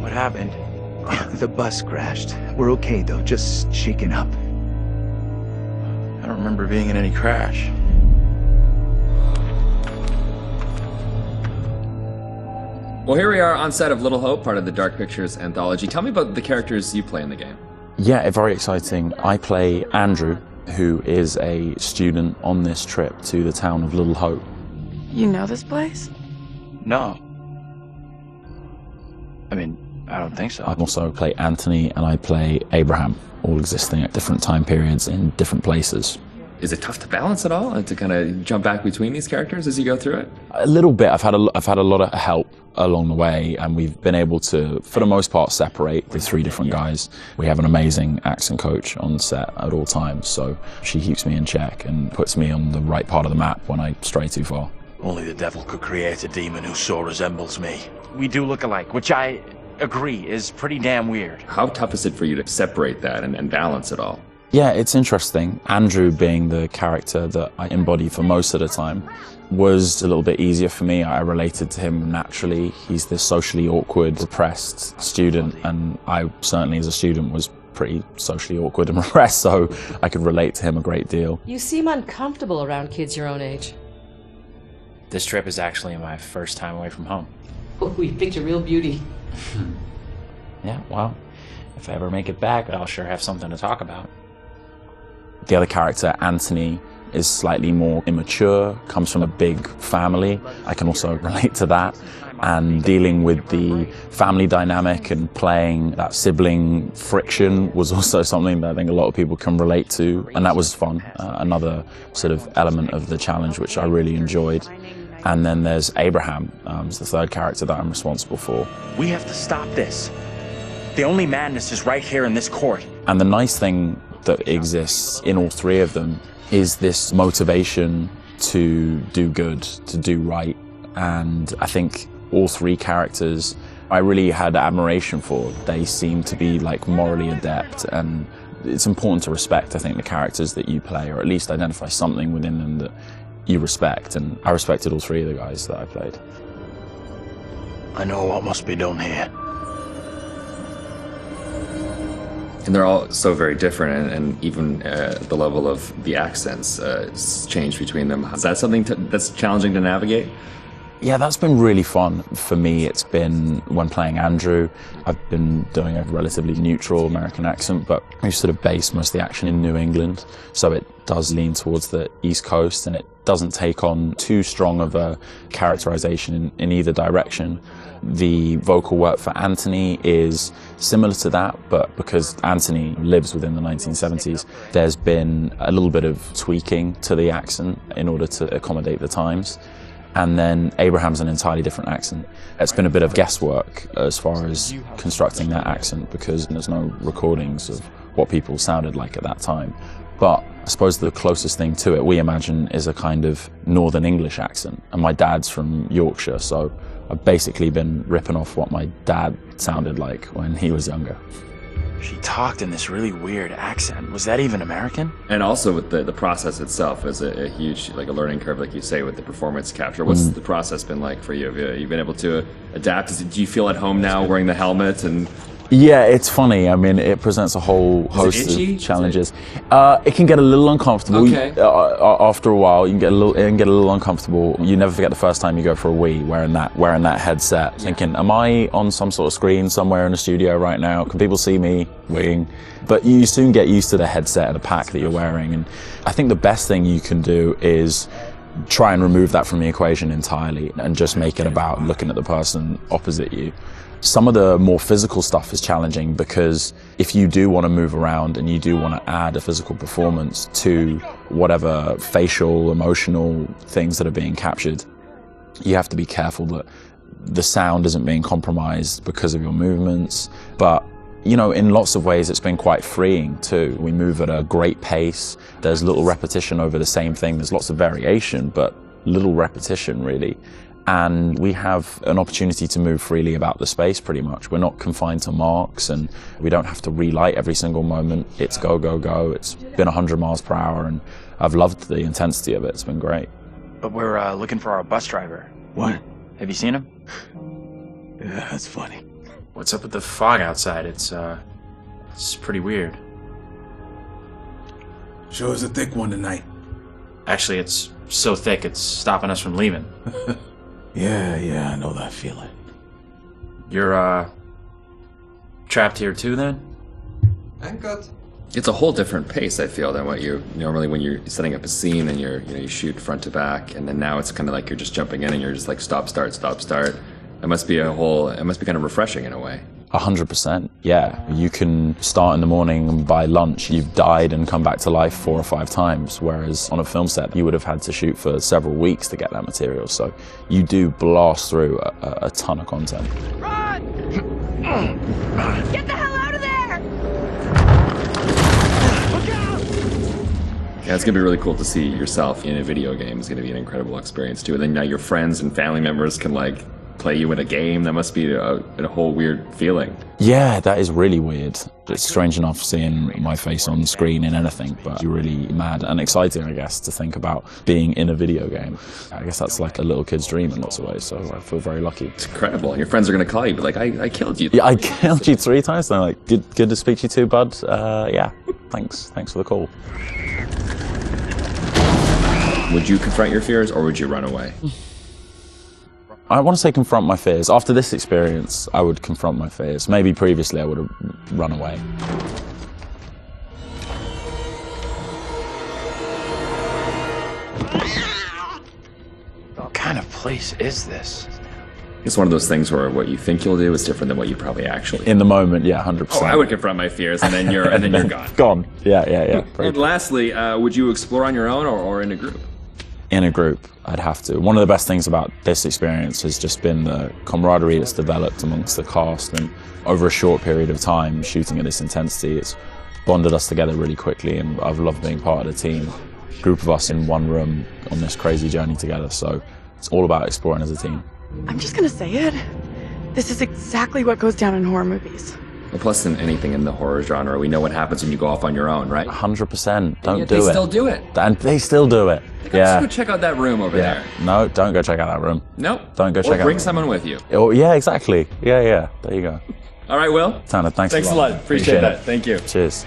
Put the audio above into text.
What happened? The bus crashed. We're okay though, just shaken up. I don't remember being in any crash. Well, here we are on set of Little Hope, part of the Dark Pictures anthology. Tell me about the characters you play in the game. Yeah, very exciting. I play Andrew, who is a student on this trip to the town of Little Hope. You know this place? No. I mean, I don't think so. I also play Anthony and I play Abraham, all existing at different time periods in different places. Is it tough to balance at all, and to kind of jump back between these characters as you go through it? A little bit. I've had a lot of help along the way, and we've been able to, for the most part, separate the three different guys. We have an amazing accent coach on set at all times, so she keeps me in check and puts me on the right part of the map when I stray too far. Only the devil could create a demon who so resembles me. We do look alike, which I agree is pretty damn weird. How tough is it for you to separate that and balance it all? Yeah, it's interesting. Andrew, being the character that I embody for most of the time, was a little bit easier for me. I related to him naturally. He's this socially awkward, depressed student, and I certainly as a student was pretty socially awkward and repressed, so I could relate to him a great deal. You seem uncomfortable around kids your own age. This trip is actually my first time away from home. Oh, you picked a real beauty. Yeah, well, if I ever make it back, I'll sure have something to talk about. The other character, Anthony, is slightly more immature, comes from a big family. I can also relate to that. And dealing with the family dynamic and playing that sibling friction was also something that I think a lot of people can relate to. And that was fun, another sort of element of the challenge, which I really enjoyed. And then there's Abraham, who's the third character that I'm responsible for. We have to stop this. The only madness is right here in this court. And the nice thing that exists in all three of them is this motivation to do good, to do right. And I think all three characters I really had admiration for. They seem to be like morally adept, and it's important to respect, I think, the characters that you play, or at least identify something within them that you respect. And I respected all three of the guys that I played. I know what must be done here. And they're all so very different, and even the level of the accents change between them. Is that something that's challenging to navigate? Yeah, that's been really fun for me. It's been, when playing Andrew, I've been doing a relatively neutral American accent, but we sort of base most of the action in New England, so it does lean towards the East Coast, and it doesn't take on too strong of a characterization in either direction. The vocal work for Anthony is similar to that, but because Anthony lives within the 1970s, there's been a little bit of tweaking to the accent in order to accommodate the times. And then Abraham's an entirely different accent. It's been a bit of guesswork as far as constructing that accent, because there's no recordings of what people sounded like at that time. But I suppose the closest thing to it, we imagine, is a kind of Northern English accent. And my dad's from Yorkshire, so I've basically been ripping off what my dad sounded like when he was younger. She talked in this really weird accent. Was that even American? And also with the process itself is a huge, like a learning curve, like you say, with the performance capture. What's the process been like for you? Have you been able to adapt? Do you feel at home now wearing the helmet? And yeah, it's funny. I mean, it presents a whole host of challenges. It can get a little uncomfortable. Okay. After a while, it can get a little uncomfortable. You never forget the first time you go for a wee wearing that headset, thinking, am I on some sort of screen somewhere in the studio right now? Can people see me weeing? But you soon get used to the headset and the pack that you're wearing. And I think the best thing you can do is try and remove that from the equation entirely and just make it about looking at the person opposite you. Some of the more physical stuff is challenging, because if you do want to move around and you do want to add a physical performance to whatever facial, emotional things that are being captured, you have to be careful that the sound isn't being compromised because of your movements. But, you know, in lots of ways it's been quite freeing too. We move at a great pace. There's little repetition over the same thing. There's lots of variation, but little repetition really. And we have an opportunity to move freely about the space pretty much. We're not confined to marks, and we don't have to relight every single moment. It's go, go, go. It's been 100 miles per hour, and I've loved the intensity of it. It's been great. But we're looking for our bus driver. What? Have you seen him? Yeah, that's funny. What's up with the fog outside? It's pretty weird. Sure is a thick one tonight. Actually, it's so thick it's stopping us from leaving. Yeah, I know that feeling. You're, trapped here too, then? And cut. It's a whole different pace, I feel, than what you normally when you're setting up a scene and you shoot front to back, and then now it's kind of like you're just jumping in and you're just like stop, start, stop, start. It must be kind of refreshing in a way. 100%, yeah. You can start in the morning and by lunch you've died and come back to life 4 or 5 times, whereas on a film set you would have had to shoot for several weeks to get that material, so you do blast through a ton of content. Run! Get the hell out of there! Look out! Yeah, it's gonna be really cool to see yourself in a video game. It's gonna be an incredible experience too. And then now your friends and family members can like play you in a game. That must be a whole weird feeling. Yeah, that is really weird. It's strange enough seeing my face on screen in anything, but you're really mad and exciting, I guess, to think about being in a video game. I guess that's like a little kid's dream in lots of ways, so I feel very lucky. It's incredible. And your friends are gonna call you, but like, I killed you. Yeah, I killed you 3 times. They're like, good to speak to you too, bud. Yeah, thanks for the call. Would you confront your fears or would you run away? I want to say confront my fears. After this experience, I would confront my fears. Maybe previously I would have run away. What kind of place is this? It's one of those things where what you think you'll do is different than what you probably actually. In the moment, yeah, 100%. Oh, I would confront my fears, and then you're gone. Gone. Yeah. And lastly, would you explore on your own or in a group? In a group, I'd have to. One of the best things about this experience has just been the camaraderie that's developed amongst the cast, and over a short period of time shooting at this intensity, it's bonded us together really quickly, and I've loved being part of the team. A group of us in one room on this crazy journey together, so it's all about exploring as a team. I'm just gonna say it. This is exactly what goes down in horror movies. Well, plus than anything in the horror genre, we know what happens when you go off on your own, right? 100%. Don't yet do they it. still do it. And they still do it. Let's go check out that room over there. No, don't go check out that room. Nope. Don't go check out. Or bring someone with you. Oh, yeah, exactly. Yeah. There you go. All right, Will. Tanner, thanks a lot. Appreciate that. Thank you. Cheers.